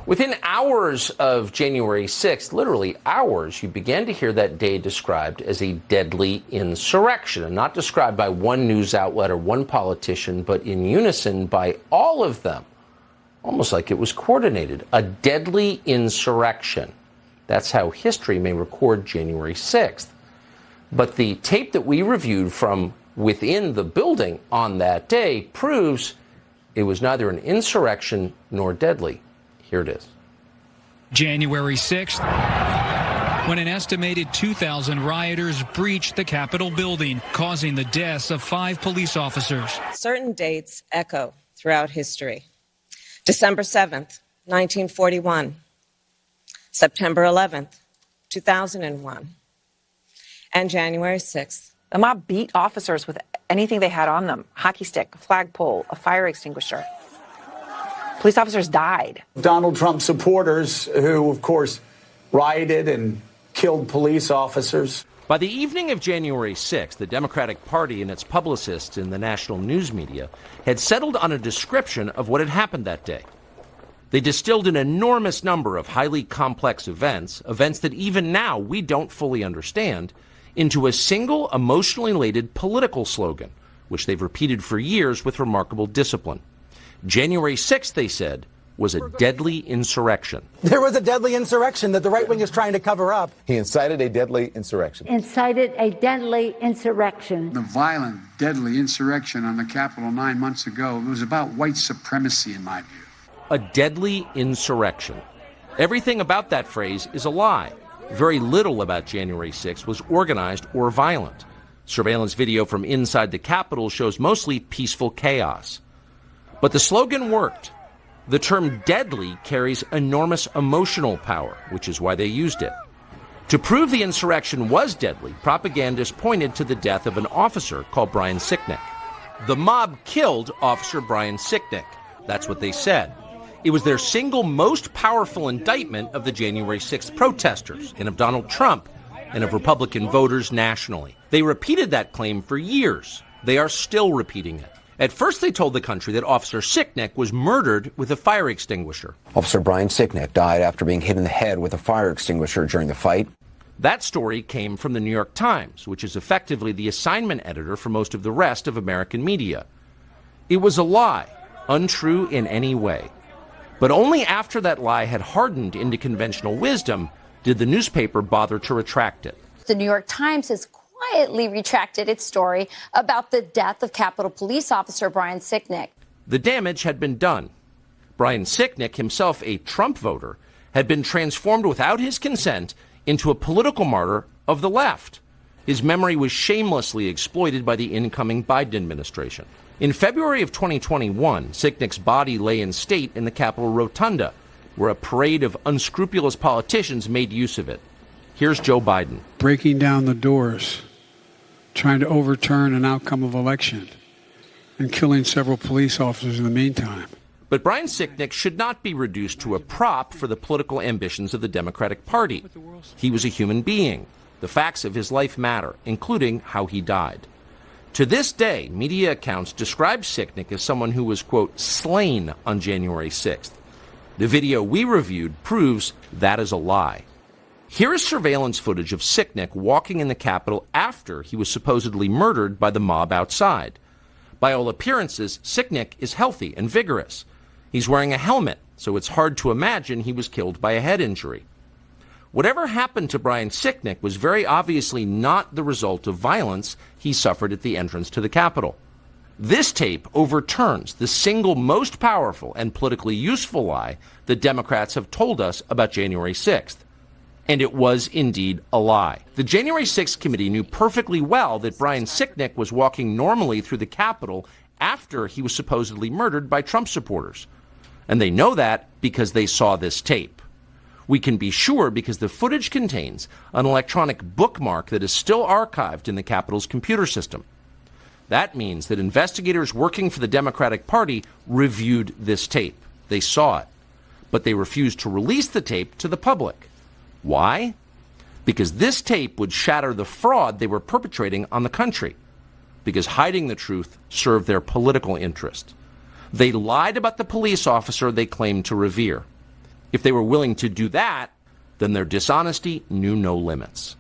Within hours of January 6th, literally hours, you began to hear that day described as a deadly insurrection, and not described by one news outlet or one politician, but in unison by all of them, almost like it was coordinated. A deadly insurrection. That's how history may record January 6th. But the tape that we reviewed from within the building on that day proves it was neither an insurrection nor deadly. Here it is. January 6th, when an estimated 2,000 rioters breached the Capitol building, causing the deaths of 5 police officers. Certain dates echo throughout history. December 7th, 1941. September 11th, 2001. And January 6th. The mob beat officers with anything they had on them. Hockey stick, a flagpole, a fire extinguisher. Police officers died. Donald Trump supporters who, of course, rioted and killed police officers. By the evening of January 6th, the Democratic Party and its publicists in the national news media had settled on a description of what had happened that day. They distilled an enormous number of highly complex events that even now we don't fully understand, into a single emotionally laden political slogan, which they've repeated for years with remarkable discipline. January 6th, they said, was a deadly insurrection. There was a deadly insurrection that the right wing is trying to cover up. He incited a deadly insurrection. Incited a deadly insurrection. The violent, deadly insurrection on the Capitol 9 months ago, it was about white supremacy, in my view. A deadly insurrection. Everything about that phrase is a lie. Very little about January 6th was organized or violent. Surveillance video from inside the Capitol shows mostly peaceful chaos. But the slogan worked. The term deadly carries enormous emotional power, which is why they used it. To prove the insurrection was deadly, propagandists pointed to the death of an officer called Brian Sicknick. The mob killed Officer Brian Sicknick. That's what they said. It was their single most powerful indictment of the January 6th protesters and of Donald Trump and of Republican voters nationally. They repeated that claim for years. They are still repeating it. At first, they told the country that Officer Sicknick was murdered with a fire extinguisher. Officer Brian Sicknick died after being hit in the head with a fire extinguisher during the fight. That story came from the New York Times, which is effectively the assignment editor for most of the rest of American media. It was a lie, untrue in any way. But only after that lie had hardened into conventional wisdom did the newspaper bother to retract it. The New York Times has quietly retracted its story about the death of Capitol Police Officer Brian Sicknick. The damage had been done. Brian Sicknick, himself a Trump voter, had been transformed without his consent into a political martyr of the left. His memory was shamelessly exploited by the incoming Biden administration. In February of 2021, Sicknick's body lay in state in the Capitol Rotunda, where a parade of unscrupulous politicians made use of it. Here's Joe Biden. Breaking down the doors, trying to overturn an outcome of election, and killing several police officers in the meantime. But Brian Sicknick should not be reduced to a prop for the political ambitions of the Democratic Party. He was a human being. The facts of his life matter, including how he died. To this day, media accounts describe Sicknick as someone who was, quote, slain on January 6th. The video we reviewed proves that is a lie. Here is surveillance footage of Sicknick walking in the Capitol after he was supposedly murdered by the mob outside. By all appearances, Sicknick is healthy and vigorous. He's wearing a helmet, so it's hard to imagine he was killed by a head injury. Whatever happened to Brian Sicknick was very obviously not the result of violence he suffered at the entrance to the Capitol. This tape overturns the single most powerful and politically useful lie that Democrats have told us about January 6th. And it was indeed a lie. The January 6th committee knew perfectly well that Brian Sicknick was walking normally through the Capitol after he was supposedly murdered by Trump supporters. And they know that because they saw this tape. We can be sure because the footage contains an electronic bookmark that is still archived in the Capitol's computer system. That means that investigators working for the Democratic Party reviewed this tape. They saw it, but they refused to release the tape to the public. Why? Because this tape would shatter the fraud they were perpetrating on the country. Because hiding the truth served their political interest. They lied about the police officer they claimed to revere. If they were willing to do that, then their dishonesty knew no limits.